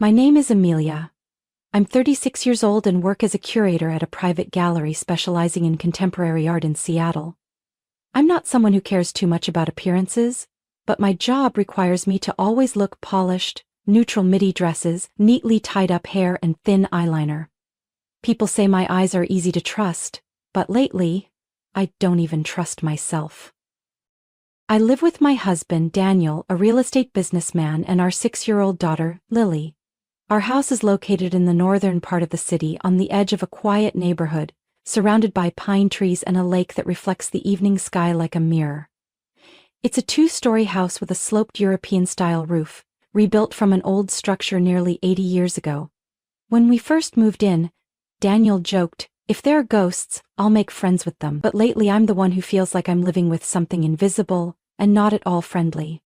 My name is Amelia. I'm 36 years old and work as a curator at a private gallery specializing in contemporary art in Seattle. I'm not someone who cares too much about appearances, but my job requires me to always look polished, neutral midi dresses, neatly tied up hair and thin eyeliner. People say my eyes are easy to trust, but lately, I don't even trust myself. I live with my husband, Daniel, a real estate businessman, and our 6-year-old daughter, Lily. Our house is located in the northern part of the city on the edge of a quiet neighborhood, surrounded by pine trees and a lake that reflects the evening sky like a mirror. It's a 2-story house with a sloped European-style roof, rebuilt from an old structure nearly 80 years ago. When we first moved in, Daniel joked, "If there are ghosts, I'll make friends with them." But lately I'm the one who feels like I'm living with something invisible and not at all friendly.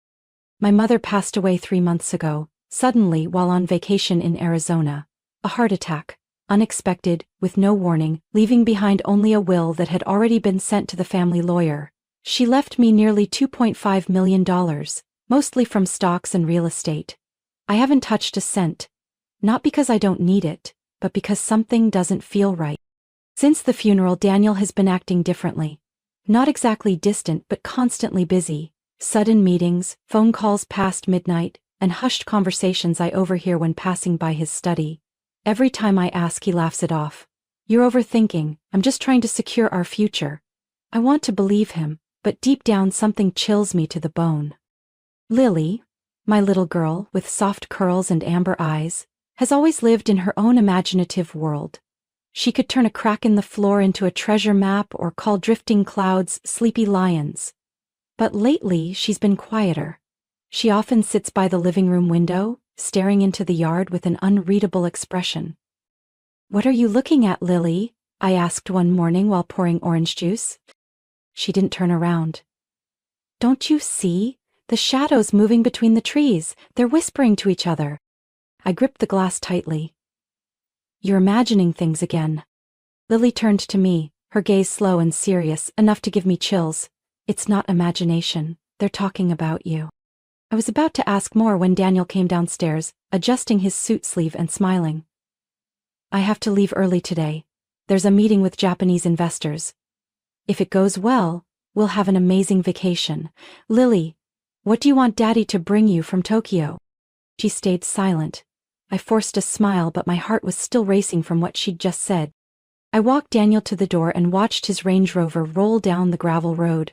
My mother passed away 3 months ago, suddenly while on vacation in Arizona. A heart attack, unexpected, with no warning, leaving behind only a will that had already been sent to the family lawyer. She left me nearly $2.5 million, mostly from stocks and real estate. I haven't touched a cent. Not because I don't need it, but because something doesn't feel right. Since the funeral, Daniel has been acting differently. Not exactly distant, but constantly busy. Sudden meetings, phone calls past midnight, and hushed conversations I overhear when passing by his study. Every time I ask, he laughs it off. "You're overthinking, I'm just trying to secure our future." I want to believe him, but deep down something chills me to the bone. Lily, my little girl with soft curls and amber eyes, has always lived in her own imaginative world. She could turn a crack in the floor into a treasure map or call drifting clouds sleepy lions. But lately she's been quieter. She often sits by the living room window, staring into the yard with an unreadable expression. "What are you looking at, Lily?" I asked one morning while pouring orange juice. She didn't turn around. "Don't you see? The shadows moving between the trees, they're whispering to each other." I gripped the glass tightly. "You're imagining things again." Lily turned to me, her gaze slow and serious, enough to give me chills. "It's not imagination, they're talking about you." I was about to ask more when Daniel came downstairs, adjusting his suit sleeve and smiling. "I have to leave early today. There's a meeting with Japanese investors. If it goes well, we'll have an amazing vacation. Lily, what do you want Daddy to bring you from Tokyo?" She stayed silent. I forced a smile, but my heart was still racing from what she'd just said. I walked Daniel to the door and watched his Range Rover roll down the gravel road.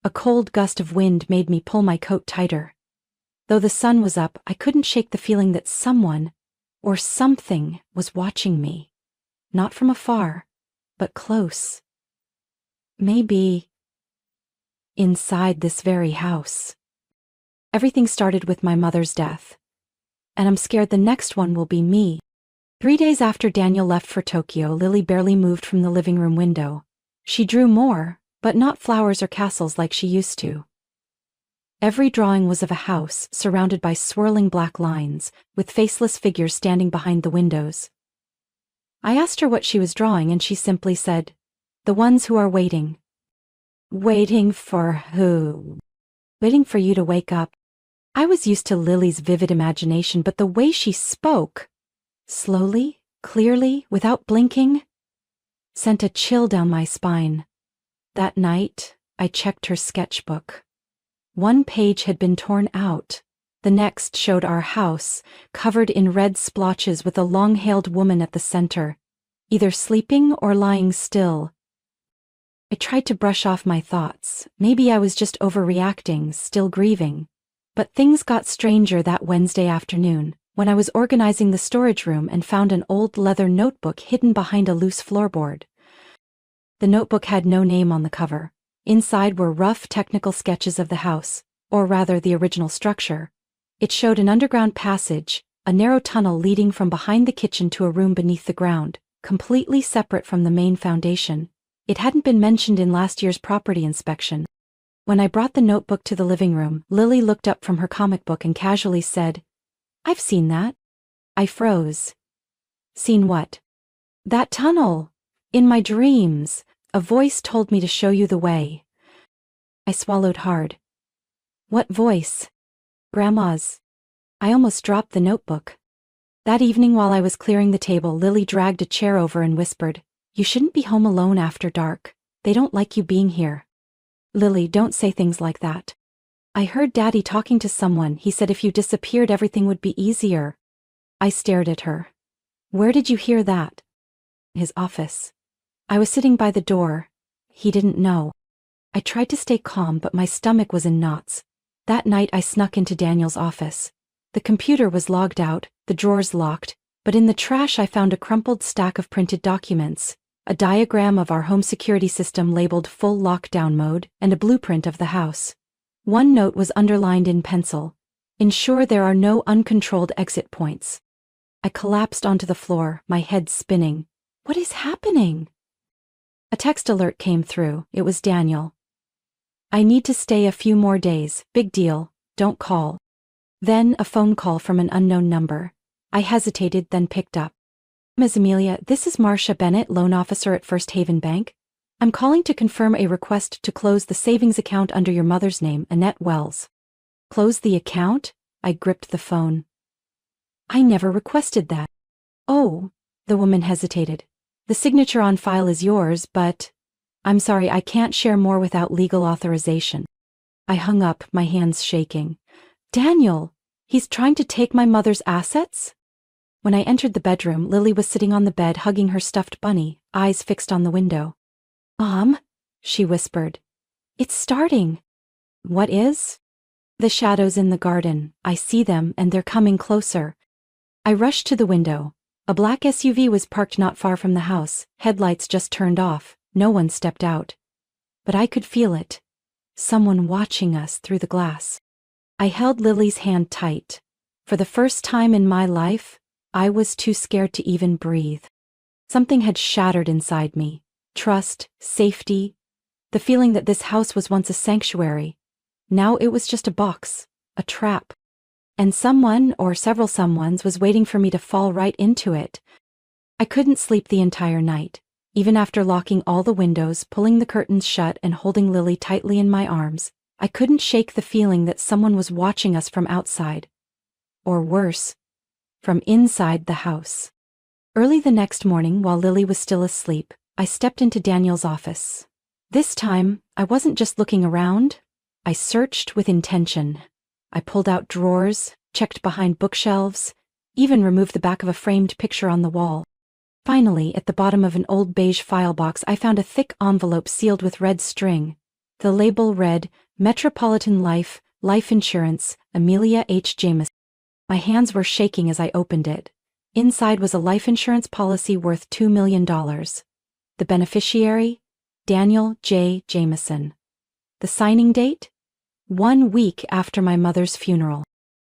A cold gust of wind made me pull my coat tighter. Though the sun was up, I couldn't shake the feeling that someone, or something, was watching me. Not from afar, but close. Maybe inside this very house. Everything started with my mother's death. And I'm scared the next one will be me. 3 days after Daniel left for Tokyo, Lily barely moved from the living room window. She drew more, but not flowers or castles like she used to. Every drawing was of a house surrounded by swirling black lines, with faceless figures standing behind the windows. I asked her what she was drawing and she simply said, "The ones who are waiting." "Waiting for who?" "Waiting for you to wake up." I was used to Lily's vivid imagination, but the way she spoke, slowly, clearly, without blinking, sent a chill down my spine. That night, I checked her sketchbook. One page had been torn out. The next showed our house, covered in red splotches with a long-hailed woman at the center, either sleeping or lying still. I tried to brush off my thoughts. Maybe I was just overreacting, still grieving. But things got stranger that Wednesday afternoon, when I was organizing the storage room and found an old leather notebook hidden behind a loose floorboard. The notebook had no name on the cover. Inside were rough technical sketches of the house, or rather the original structure. It showed an underground passage, a narrow tunnel leading from behind the kitchen to a room beneath the ground, completely separate from the main foundation. It hadn't been mentioned in last year's property inspection. When I brought the notebook to the living room, Lily looked up from her comic book and casually said, "I've seen that." I froze. "Seen what?" "That tunnel. In my dreams. A voice told me to show you the way." I swallowed hard. "What voice?" "Grandma's." I almost dropped the notebook. That evening while I was clearing the table, Lily dragged a chair over and whispered, "You shouldn't be home alone after dark. They don't like you being here." "Lily, don't say things like that. I heard Daddy talking to someone. He said if you disappeared everything would be easier." I stared at her. "Where did you hear that?" "His office. I was sitting by the door. He didn't know." I tried to stay calm, but my stomach was in knots. That night I snuck into Daniel's office. The computer was logged out, the drawers locked, but in the trash I found a crumpled stack of printed documents, a diagram of our home security system labeled full lockdown mode, and a blueprint of the house. One note was underlined in pencil: "Ensure there are no uncontrolled exit points." I collapsed onto the floor, my head spinning. What is happening? A text alert came through. It was Daniel. "I need to stay a few more days. Big deal. Don't call." Then a phone call from an unknown number. I hesitated, then picked up. "Ms. Amelia, this is Marcia Bennett, loan officer at First Haven Bank. I'm calling to confirm a request to close the savings account under your mother's name, Annette Wells." "Close the account?" I gripped the phone. "I never requested that." "Oh," the woman hesitated. "The signature on file is yours, but I'm sorry, I can't share more without legal authorization." I hung up, my hands shaking. "Daniel, he's trying to take my mother's assets?" When I entered the bedroom, Lily was sitting on the bed hugging her stuffed bunny, eyes fixed on the window. "Mom," she whispered. "It's starting." "What is?" "The shadows in the garden. I see them, and they're coming closer." I rushed to the window. A black SUV was parked not far from the house, headlights just turned off, no one stepped out. But I could feel it. Someone watching us through the glass. I held Lily's hand tight. For the first time in my life, I was too scared to even breathe. Something had shattered inside me. Trust, safety, the feeling that this house was once a sanctuary. Now it was just a box, a trap. And someone, or several someones, was waiting for me to fall right into it. I couldn't sleep the entire night. Even after locking all the windows, pulling the curtains shut, and holding Lily tightly in my arms, I couldn't shake the feeling that someone was watching us from outside. Or worse, from inside the house. Early the next morning, while Lily was still asleep, I stepped into Daniel's office. This time, I wasn't just looking around. I searched with intention. I pulled out drawers, checked behind bookshelves, even removed the back of a framed picture on the wall. Finally, at the bottom of an old beige file box, I found a thick envelope sealed with red string. The label read, "Metropolitan Life, Life Insurance, Amelia H. Jameson." My hands were shaking as I opened it. Inside was a life insurance policy worth $2 million. The beneficiary? Daniel J. Jameson. The signing date? 1 week after my mother's funeral.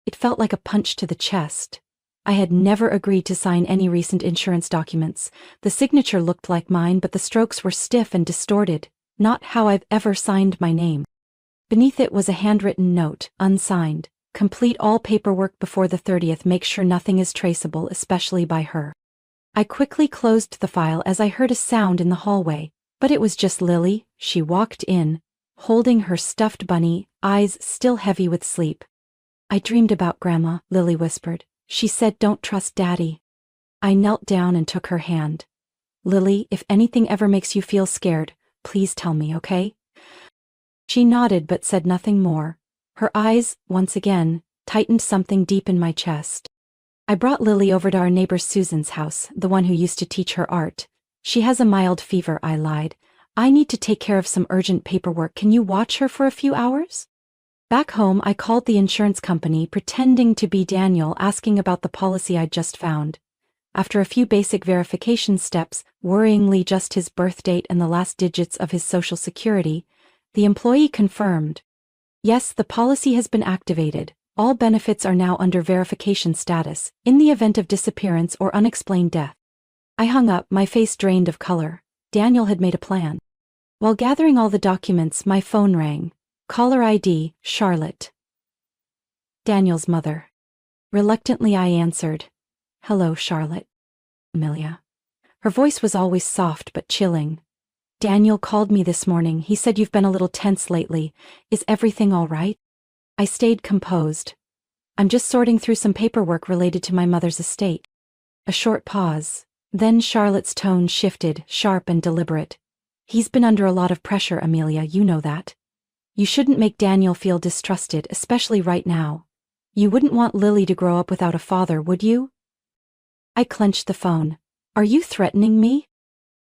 It felt like a punch to the chest. I had never agreed to sign any recent insurance documents. The signature looked like mine, but the strokes were stiff and distorted, not how I've ever signed my name. Beneath it was a handwritten note, unsigned. "Complete all paperwork before the 30th. Make sure nothing is traceable, especially by her." I quickly closed the file as I heard a sound in the hallway, but it was just Lily. She walked in, holding her stuffed bunny, eyes still heavy with sleep. "I dreamed about Grandma," Lily whispered. "She said don't trust Daddy." I knelt down and took her hand. "Lily, if anything ever makes you feel scared, please tell me, okay?" She nodded but said nothing more. Her eyes, once again, tightened something deep in my chest. I brought Lily over to our neighbor Susan's house, the one who used to teach her art. "She has a mild fever," I lied. "I need to take care of some urgent paperwork. Can you watch her for a few hours?" Back home, I called the insurance company, pretending to be Daniel, asking about the policy I'd just found. After a few basic verification steps, worryingly just his birth date and the last digits of his social security, the employee confirmed. "Yes, the policy has been activated. All benefits are now under verification status, in the event of disappearance or unexplained death." I hung up, my face drained of color. Daniel had made a plan. While gathering all the documents, my phone rang. Caller ID, Charlotte. Daniel's mother. Reluctantly I answered. "Hello, Charlotte." "Amelia." Her voice was always soft but chilling. "Daniel called me this morning. He said you've been a little tense lately. Is everything all right?" I stayed composed. I'm just sorting through some paperwork related to my mother's estate. A short pause. Then Charlotte's tone shifted, sharp and deliberate. He's been under a lot of pressure, Amelia, you know that. You shouldn't make Daniel feel distrusted, especially right now. You wouldn't want Lily to grow up without a father, would you? I clenched the phone. Are you threatening me?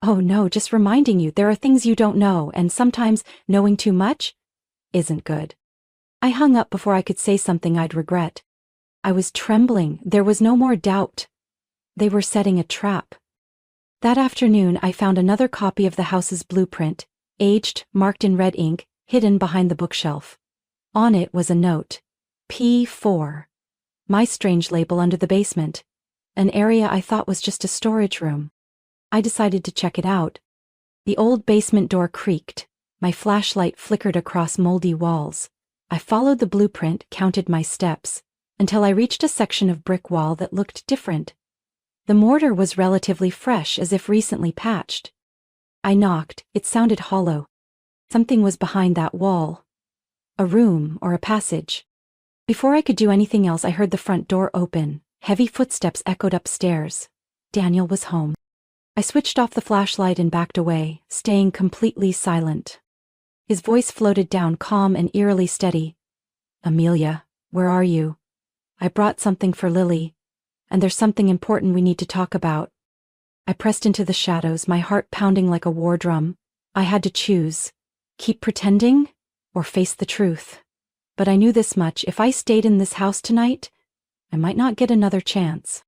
Oh no, just reminding you there are things you don't know, and sometimes knowing too much isn't good. I hung up before I could say something I'd regret. I was trembling. There was no more doubt. They were setting a trap. That afternoon I found another copy of the house's blueprint, aged, marked in red ink, hidden behind the bookshelf. On it was a note. P4. My strange label under the basement. An area I thought was just a storage room. I decided to check it out. The old basement door creaked. My flashlight flickered across moldy walls. I followed the blueprint, counted my steps, until I reached a section of brick wall that looked different. The mortar was relatively fresh, as if recently patched. I knocked. It sounded hollow. Something was behind that wall. A room or a passage. Before I could do anything else, I heard the front door open. Heavy footsteps echoed upstairs. Daniel was home. I switched off the flashlight and backed away, staying completely silent. His voice floated down, calm and eerily steady. Amelia, where are you? I brought something for Lily, and there's something important we need to talk about. I pressed into the shadows, my heart pounding like a war drum. I had to choose. Keep pretending or face the truth. But I knew this much: if I stayed in this house tonight, I might not get another chance.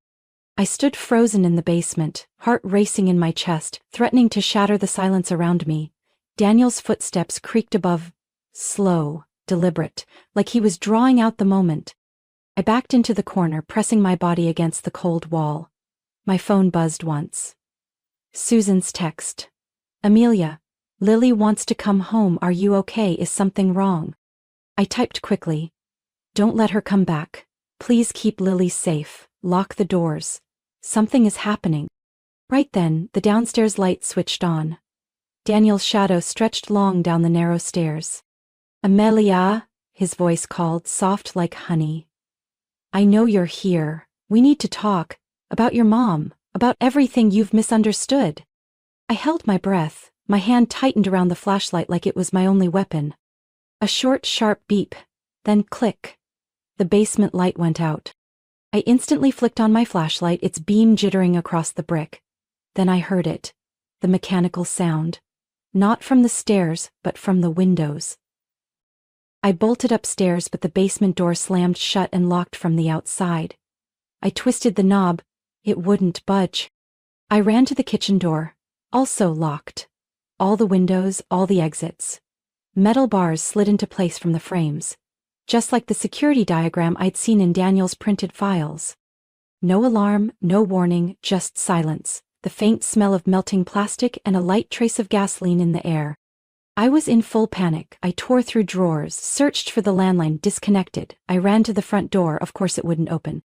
I stood frozen in the basement, heart racing in my chest, threatening to shatter the silence around me. Daniel's footsteps creaked above, slow, deliberate, like he was drawing out the moment. I backed into the corner, pressing my body against the cold wall. My phone buzzed once. Susan's text. Amelia, Lily wants to come home. Are you okay? Is something wrong? I typed quickly. Don't let her come back. Please keep Lily safe. Lock the doors. Something is happening. Right then, the downstairs light switched on. Daniel's shadow stretched long down the narrow stairs. Amelia, his voice called, soft like honey. I know you're here. We need to talk. About your mom. About everything you've misunderstood. I held my breath. My hand tightened around the flashlight like it was my only weapon. A short, sharp beep. Then click. The basement light went out. I instantly flicked on my flashlight, its beam jittering across the brick. Then I heard it. The mechanical sound. Not from the stairs, but from the windows. I bolted upstairs, but the basement door slammed shut and locked from the outside. I twisted the knob. It wouldn't budge. I ran to the kitchen door. Also locked. All the windows, all the exits. Metal bars slid into place from the frames. Just like the security diagram I'd seen in Daniel's printed files. No alarm, no warning, just silence, the faint smell of melting plastic and a light trace of gasoline in the air. I was in full panic. I tore through drawers, searched for the landline, disconnected. I ran to the front door. Of course it wouldn't open.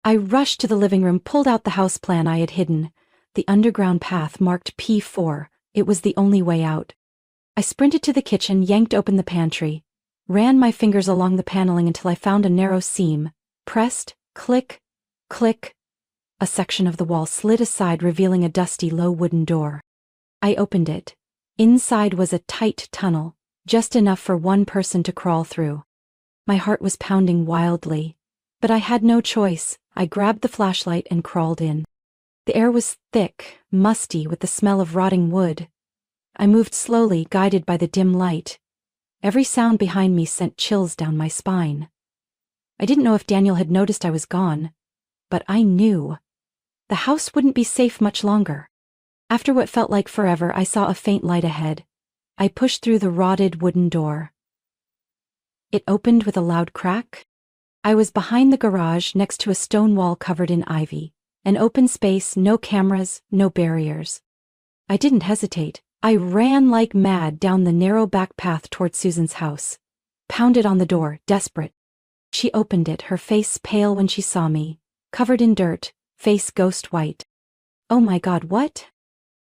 I rushed to the living room, pulled out the house plan I had hidden. The underground path marked P4. It was the only way out. I sprinted to the kitchen, yanked open the pantry. Ran my fingers along the paneling until I found a narrow seam. Pressed, click, click. A section of the wall slid aside, revealing a dusty, low wooden door. I opened it. Inside was a tight tunnel, just enough for one person to crawl through. My heart was pounding wildly. But I had no choice. I grabbed the flashlight and crawled in. The air was thick, musty, with the smell of rotting wood. I moved slowly, guided by the dim light. Every sound behind me sent chills down my spine. I didn't know if Daniel had noticed I was gone, but I knew. The house wouldn't be safe much longer. After what felt like forever, I saw a faint light ahead. I pushed through the rotted wooden door. It opened with a loud crack. I was behind the garage, next to a stone wall covered in ivy. An open space, no cameras, no barriers. I didn't hesitate. I ran like mad down the narrow back path toward Susan's house. Pounded on the door, desperate. She opened it, her face pale when she saw me. Covered in dirt, face ghost white. Oh my God, what?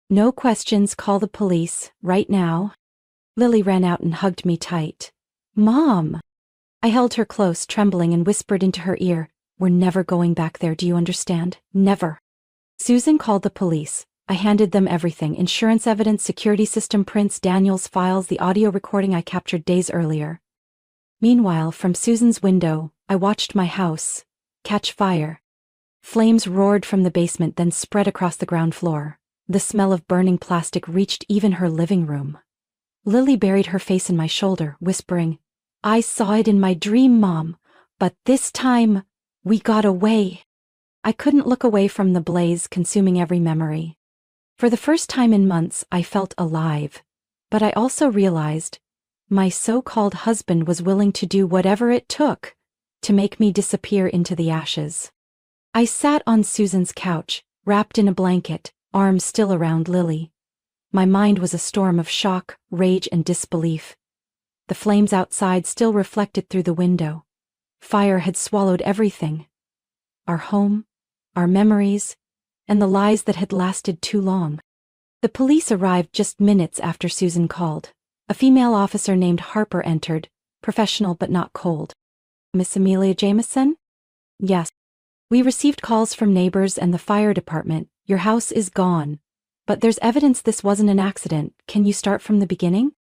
No questions, call the police, right now. Lily ran out and hugged me tight. Mom! I held her close, trembling, and whispered into her ear, "We're never going back there, do you understand? Never." Susan called the police. I handed them everything: insurance evidence, security system prints, Daniel's files, the audio recording I captured days earlier. Meanwhile, from Susan's window, I watched my house catch fire. Flames roared from the basement, then spread across the ground floor. The smell of burning plastic reached even her living room. Lily buried her face in my shoulder, whispering, "I saw it in my dream, Mom, but this time, we got away." I couldn't look away from the blaze consuming every memory. For the first time in months, I felt alive. But I also realized my so-called husband was willing to do whatever it took to make me disappear into the ashes. I sat on Susan's couch, wrapped in a blanket, arms still around Lily. My mind was a storm of shock, rage, and disbelief. The flames outside still reflected through the window. Fire had swallowed everything. Our home, our memories, and the lies that had lasted too long. The police arrived just minutes after Susan called. A female officer named Harper entered, professional but not cold. "Miss Amelia Jameson?" "Yes. We received calls from neighbors and the fire department. Your house is gone. But there's evidence this wasn't an accident. Can you start from the beginning?"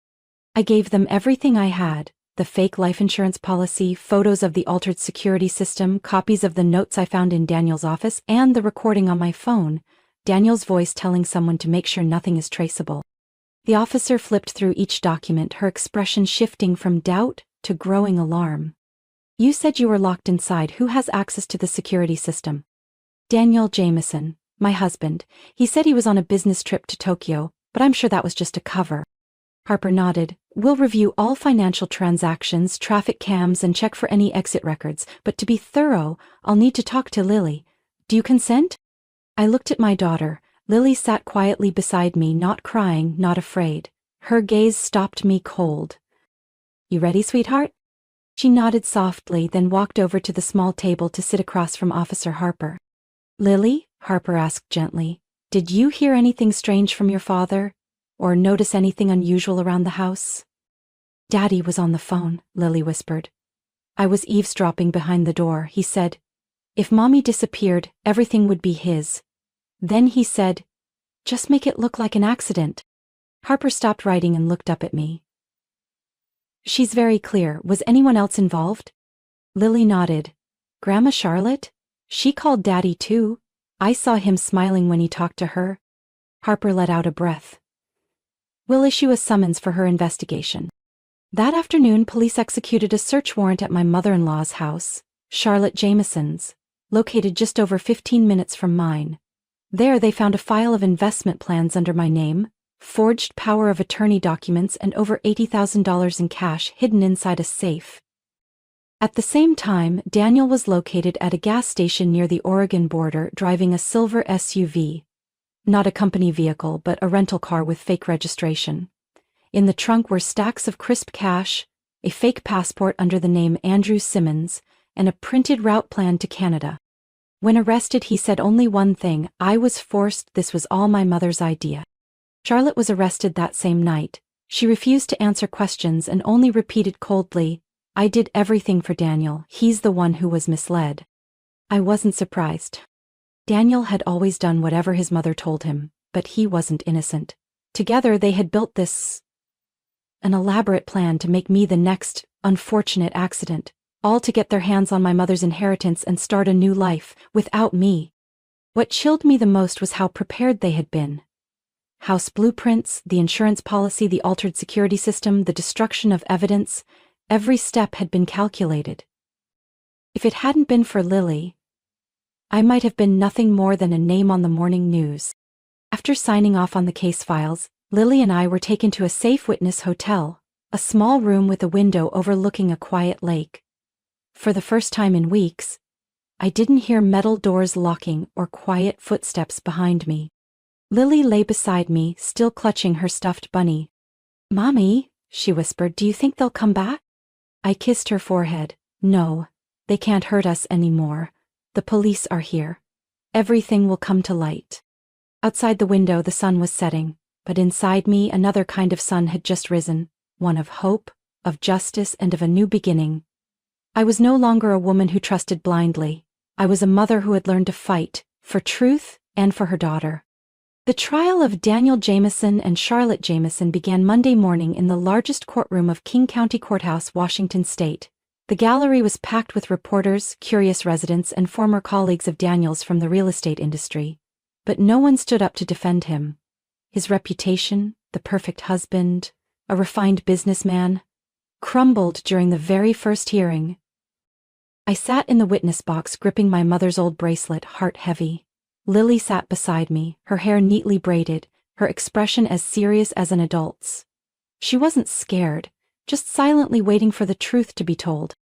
I gave them everything I had: the fake life insurance policy, photos of the altered security system, copies of the notes I found in Daniel's office, and the recording on my phone, Daniel's voice telling someone to make sure nothing is traceable. The officer flipped through each document, her expression shifting from doubt to growing alarm. "You said you were locked inside. Who has access to the security system?" "Daniel Jameson, my husband. He said he was on a business trip to Tokyo, but I'm sure that was just a cover." Harper nodded. "We'll review all financial transactions, traffic cams, and check for any exit records, but to be thorough, I'll need to talk to Lily. Do you consent?" I looked at my daughter. Lily sat quietly beside me, not crying, not afraid. Her gaze stopped me cold. "You ready, sweetheart?" She nodded softly, then walked over to the small table to sit across from Officer Harper. "Lily," Harper asked gently, "did you hear anything strange from your father? Or notice anything unusual around the house?" "Daddy was on the phone," Lily whispered. "I was eavesdropping behind the door. He said, if Mommy disappeared, everything would be his. Then he said, just make it look like an accident." Harper stopped writing and looked up at me. "She's very clear. Was anyone else involved?" Lily nodded. "Grandma Charlotte? She called Daddy too. I saw him smiling when he talked to her." Harper let out a breath. "We'll issue a summons for her investigation." That afternoon, police executed a search warrant at my mother-in-law's house, Charlotte Jameson's, located just over 15 minutes from mine. There they found a file of investment plans under my name, forged power of attorney documents, and over $80,000 in cash hidden inside a safe. At the same time, Daniel was located at a gas station near the Oregon border, driving a silver SUV. Not a company vehicle, but a rental car with fake registration. In the trunk were stacks of crisp cash, a fake passport under the name Andrew Simmons, and a printed route plan to Canada. When arrested, he said only one thing: "I was forced, this was all my mother's idea." Charlotte was arrested that same night. She refused to answer questions and only repeated coldly, "I did everything for Daniel. He's the one who was misled." I wasn't surprised. Daniel had always done whatever his mother told him, but he wasn't innocent. Together they had built an elaborate plan to make me the next unfortunate accident, all to get their hands on my mother's inheritance and start a new life, without me. What chilled me the most was how prepared they had been. House blueprints, the insurance policy, the altered security system, the destruction of evidence, every step had been calculated. If it hadn't been for Lily, I might have been nothing more than a name on the morning news. After signing off on the case files, Lily and I were taken to a safe witness hotel, a small room with a window overlooking a quiet lake. For the first time in weeks, I didn't hear metal doors locking or quiet footsteps behind me. Lily lay beside me, still clutching her stuffed bunny. "Mommy," she whispered, "do you think they'll come back?" I kissed her forehead. "No, they can't hurt us anymore. The police are here. Everything will come to light." Outside the window the sun was setting, but inside me another kind of sun had just risen, one of hope, of justice, and of a new beginning. I was no longer a woman who trusted blindly. I was a mother who had learned to fight, for truth and for her daughter. The trial of Daniel Jamison and Charlotte Jamison began Monday morning in the largest courtroom of King County Courthouse, Washington State. The gallery was packed with reporters, curious residents, and former colleagues of Daniel's from the real estate industry. But no one stood up to defend him. His reputation, the perfect husband, a refined businessman, crumbled during the very first hearing. I sat in the witness box gripping my mother's old bracelet, heart heavy. Lily sat beside me, her hair neatly braided, her expression as serious as an adult's. She wasn't scared, just silently waiting for the truth to be told.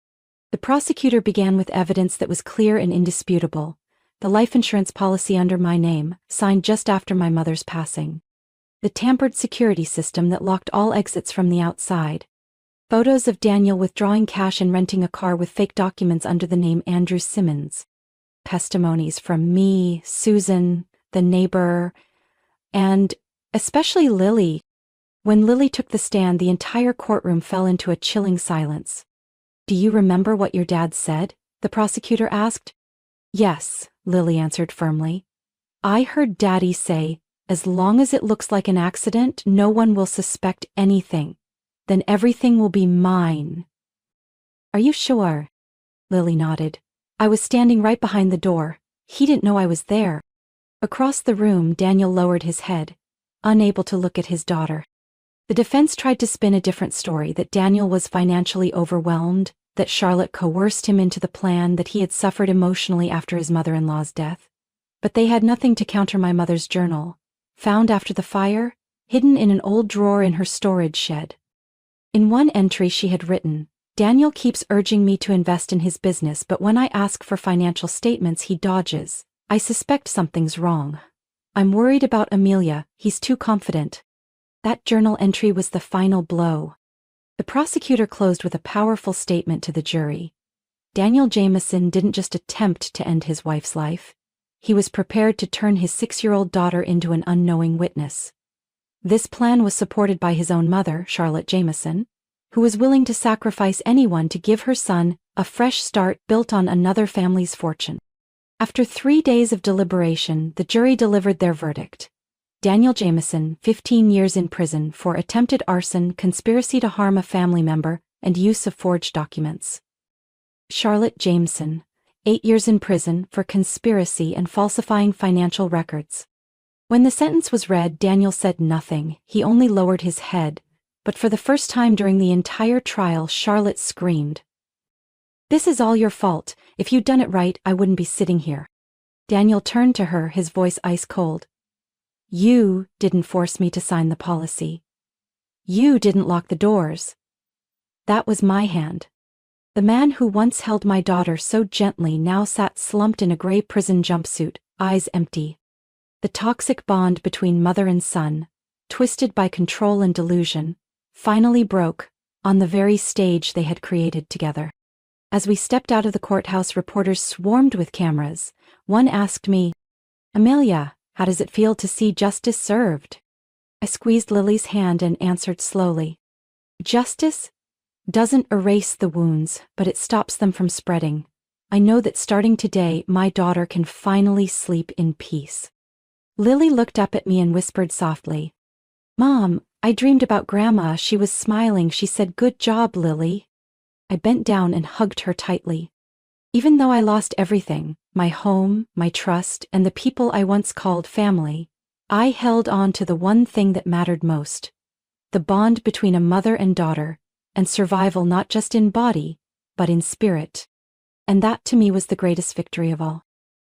The prosecutor began with evidence that was clear and indisputable: the life insurance policy under my name, signed just after my mother's passing. The tampered security system that locked all exits from the outside. Photos of Daniel withdrawing cash and renting a car with fake documents under the name Andrew Simmons. Testimonies from me, Susan, the neighbor, and especially Lily. When Lily took the stand, the entire courtroom fell into a chilling silence. "Do you remember what your dad said?" the prosecutor asked. "Yes," Lily answered firmly. "I heard Daddy say, as long as it looks like an accident, no one will suspect anything. Then everything will be mine." "Are you sure?" Lily nodded. "I was standing right behind the door. He didn't know I was there." Across the room, Daniel lowered his head, unable to look at his daughter. The defense tried to spin a different story: that Daniel was financially overwhelmed, that Charlotte coerced him into the plan, that he had suffered emotionally after his mother-in-law's death. But they had nothing to counter my mother's journal, found after the fire, hidden in an old drawer in her storage shed. In one entry she had written, "Daniel keeps urging me to invest in his business, but when I ask for financial statements he dodges. I suspect something's wrong. I'm worried about Amelia, he's too confident." That journal entry was the final blow. The prosecutor closed with a powerful statement to the jury. Daniel Jamison didn't just attempt to end his wife's life. He was prepared to turn his 6-year-old daughter into an unknowing witness. This plan was supported by his own mother, Charlotte Jamison, who was willing to sacrifice anyone to give her son a fresh start built on another family's fortune. After 3 days of deliberation, the jury delivered their verdict. Daniel Jamison, 15 years in prison for attempted arson, conspiracy to harm a family member, and use of forged documents. Charlotte Jamison, 8 years in prison for conspiracy and falsifying financial records. When the sentence was read, Daniel said nothing. He only lowered his head. But for the first time during the entire trial, Charlotte screamed, "This is all your fault. If you'd done it right, I wouldn't be sitting here." Daniel turned to her, his voice ice cold. "You didn't force me to sign the policy. You didn't lock the doors. That was my hand." The man who once held my daughter so gently now sat slumped in a gray prison jumpsuit, eyes empty. The toxic bond between mother and son, twisted by control and delusion, finally broke, on the very stage they had created together. As we stepped out of the courthouse, reporters swarmed with cameras. One asked me, "Amelia, how does it feel to see justice served?" I squeezed Lily's hand and answered slowly, "Justice doesn't erase the wounds, but it stops them from spreading. I know that starting today, my daughter can finally sleep in peace." Lily looked up at me and whispered softly, "Mom, I dreamed about Grandma." She was smiling. She said, "Good job, Lily." I bent down and hugged her tightly. Even though I lost everything, my home, my trust, and the people I once called family, I held on to the one thing that mattered most: the bond between a mother and daughter, and survival not just in body, but in spirit. And that to me was the greatest victory of all.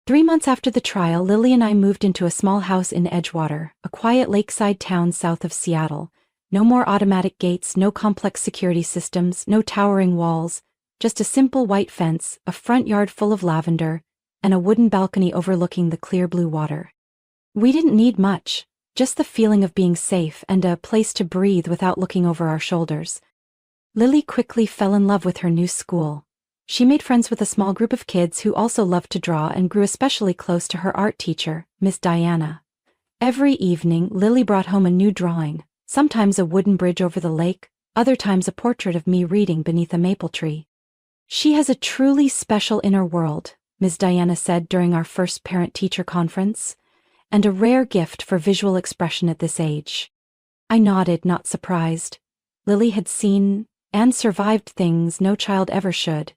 3 months after the trial, Lily and I moved into a small house in Edgewater, a quiet lakeside town south of Seattle. No more automatic gates, no complex security systems, no towering walls, just a simple white fence, a front yard full of lavender, and a wooden balcony overlooking the clear blue water. We didn't need much, just the feeling of being safe and a place to breathe without looking over our shoulders. Lily quickly fell in love with her new school. She made friends with a small group of kids who also loved to draw and grew especially close to her art teacher, Miss Diana. Every evening, Lily brought home a new drawing, sometimes a wooden bridge over the lake, other times a portrait of me reading beneath a maple tree. She has a truly special inner world, Ms. Diana said during our first parent-teacher conference, and a rare gift for visual expression at this age. I nodded, not surprised. Lily had seen and survived things no child ever should.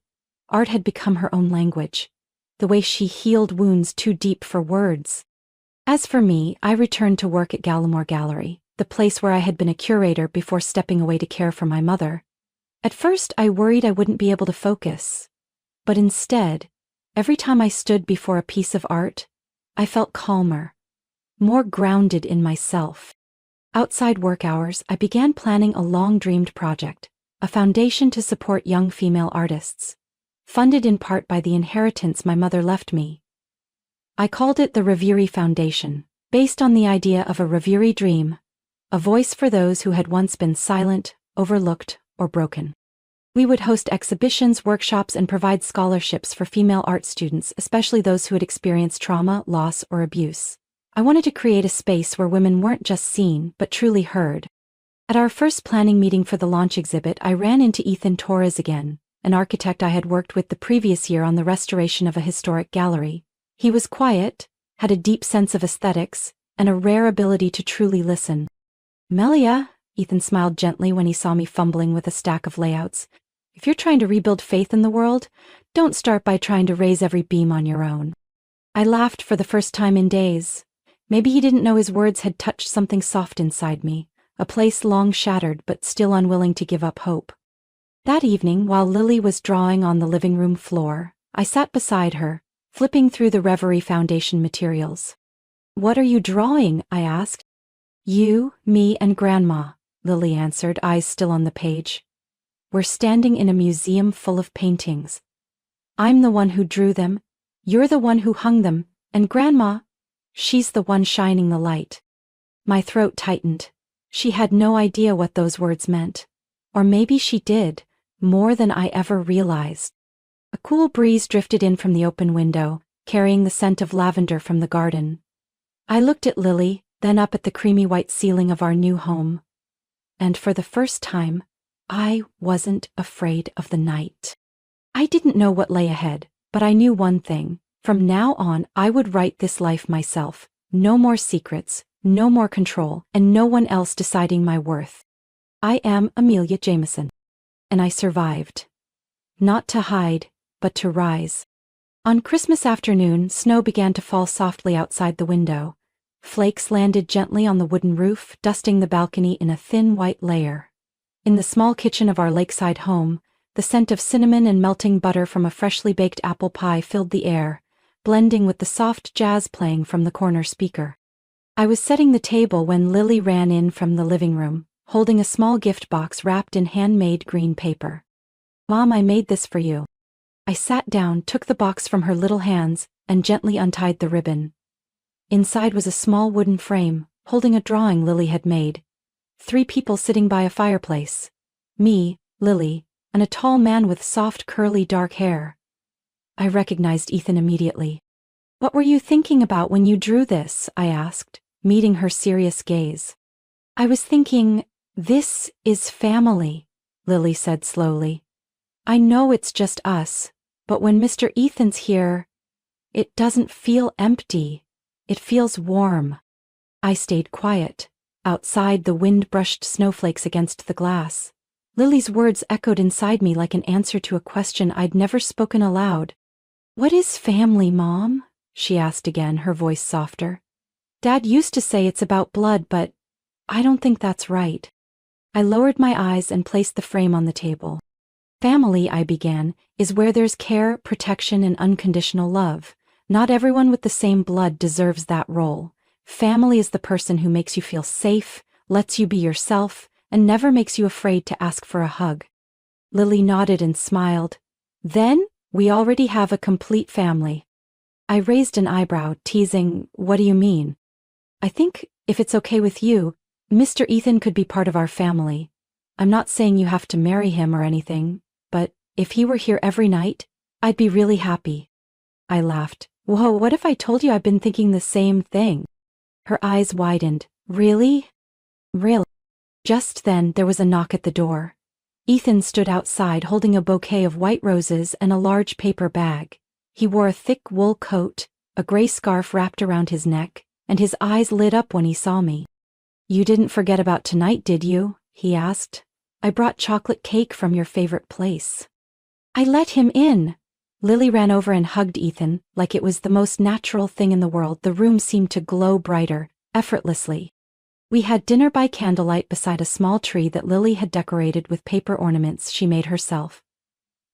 Art had become her own language, the way she healed wounds too deep for words. As for me, I returned to work at Gallimore Gallery, the place where I had been a curator before stepping away to care for my mother. At first, I worried I wouldn't be able to focus. But instead, every time I stood before a piece of art, I felt calmer, more grounded in myself. Outside work hours, I began planning a long-dreamed project, a foundation to support young female artists, funded in part by the inheritance my mother left me. I called it the Reviri Foundation, based on the idea of a Reviri dream, a voice for those who had once been silent, overlooked, or broken. We would host exhibitions, workshops, and provide scholarships for female art students, especially those who had experienced trauma, loss, or abuse. I wanted to create a space where women weren't just seen, but truly heard. At our first planning meeting for the launch exhibit, I ran into Ethan Torres again, an architect I had worked with the previous year on the restoration of a historic gallery. He was quiet, had a deep sense of aesthetics, and a rare ability to truly listen. "Melia," Ethan smiled gently when he saw me fumbling with a stack of layouts. "If you're trying to rebuild faith in the world, don't start by trying to raise every beam on your own." I laughed for the first time in days. Maybe he didn't know his words had touched something soft inside me, a place long shattered but still unwilling to give up hope. That evening, while Lily was drawing on the living room floor, I sat beside her, flipping through the Reviri Foundation materials. "What are you drawing?" I asked. "You, me, and Grandma," Lily answered, eyes still on the page. "We're standing in a museum full of paintings. I'm the one who drew them, you're the one who hung them, and Grandma, she's the one shining the light." My throat tightened. She had no idea what those words meant. Or maybe she did, more than I ever realized. A cool breeze drifted in from the open window, carrying the scent of lavender from the garden. I looked at Lily, then up at the creamy white ceiling of our new home. And for the first time, I wasn't afraid of the night. I didn't know what lay ahead, but I knew one thing. From now on, I would write this life myself. No more secrets, no more control, and no one else deciding my worth. I am Amelia Jameson. And I survived. Not to hide, but to rise. On Christmas afternoon, snow began to fall softly outside the window. Flakes landed gently on the wooden roof, dusting the balcony in a thin white layer. In the small kitchen of our lakeside home, the scent of cinnamon and melting butter from a freshly baked apple pie filled the air, blending with the soft jazz playing from the corner speaker. I was setting the table when Lily ran in from the living room, holding a small gift box wrapped in handmade green paper. "Mom, I made this for you." I sat down, took the box from her little hands, and gently untied the ribbon. Inside was a small wooden frame, holding a drawing Lily had made. 3 people sitting by a fireplace. Me, Lily, and a tall man with soft, curly, dark hair. I recognized Ethan immediately. "What were you thinking about when you drew this?" I asked, meeting her serious gaze. "I was thinking, this is family," Lily said slowly. "I know it's just us, but when Mr. Ethan's here, it doesn't feel empty. It feels warm." I stayed quiet. Outside, the wind brushed snowflakes against the glass. Lily's words echoed inside me like an answer to a question I'd never spoken aloud. "What is family, Mom?" she asked again, her voice softer. "Dad used to say it's about blood, but I don't think that's right." I lowered my eyes and placed the frame on the table. "Family," I began, "is where there's care, protection, and unconditional love. Not everyone with the same blood deserves that role. Family is the person who makes you feel safe, lets you be yourself, and never makes you afraid to ask for a hug." Lily nodded and smiled. "Then, we already have a complete family." I raised an eyebrow, teasing, "What do you mean?" "I think, if it's okay with you, Mr. Ethan could be part of our family. I'm not saying you have to marry him or anything, but if he were here every night, I'd be really happy." I laughed. "Whoa, what if I told you I've been thinking the same thing?" Her eyes widened. "Really?" "Really?" Just then, there was a knock at the door. Ethan stood outside holding a bouquet of white roses and a large paper bag. He wore a thick wool coat, a gray scarf wrapped around his neck, and his eyes lit up when he saw me. "You didn't forget about tonight, did you?" he asked. "I brought chocolate cake from your favorite place." I let him in. Lily ran over and hugged Ethan, like it was the most natural thing in the world. The room seemed to glow brighter, effortlessly. We had dinner by candlelight beside a small tree that Lily had decorated with paper ornaments she made herself.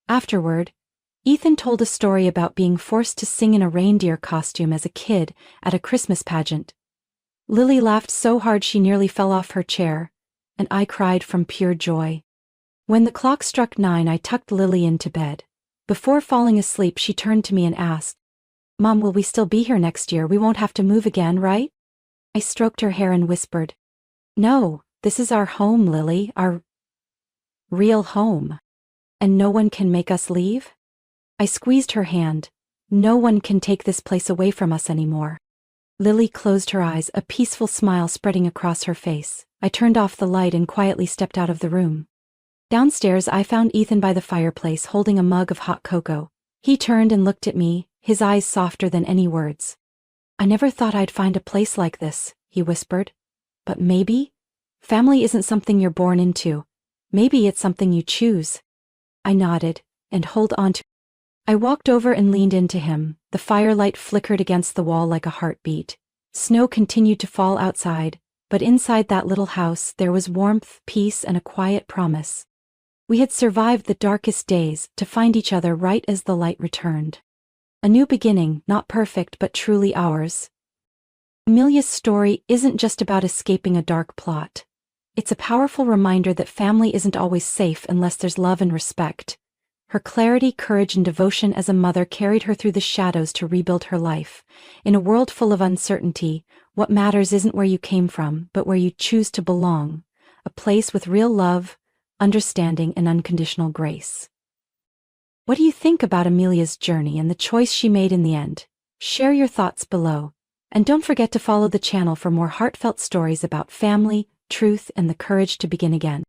Afterward, Ethan told a story about being forced to sing in a reindeer costume as a kid at a Christmas pageant. Lily laughed so hard she nearly fell off her chair, and I cried from pure joy. When the clock struck 9, I tucked Lily into bed. Before falling asleep, she turned to me and asked, "Mom, will we still be here next year? We won't have to move again, right?" I stroked her hair and whispered, "No, this is our home, Lily, our real home. And no one can make us leave?" I squeezed her hand. "No one can take this place away from us anymore." Lily closed her eyes, a peaceful smile spreading across her face. I turned off the light and quietly stepped out of the room. Downstairs, I found Ethan by the fireplace holding a mug of hot cocoa. He turned and looked at me, his eyes softer than any words. "I never thought I'd find a place like this," he whispered. "But maybe? Family isn't something you're born into. Maybe it's something you choose." I nodded, and held on to. I walked over and leaned into him. The firelight flickered against the wall like a heartbeat. Snow continued to fall outside, but inside that little house there was warmth, peace, and a quiet promise. We had survived the darkest days to find each other right as the light returned. A new beginning, not perfect but truly ours. Amelia's story isn't just about escaping a dark plot. It's a powerful reminder that family isn't always safe unless there's love and respect. Her clarity, courage, and devotion as a mother carried her through the shadows to rebuild her life. In a world full of uncertainty, what matters isn't where you came from, but where you choose to belong. A place with real love, understanding, and unconditional grace. What do you think about Amelia's journey and the choice she made in the end? Share your thoughts below. And don't forget to follow the channel for more heartfelt stories about family, truth, and the courage to begin again.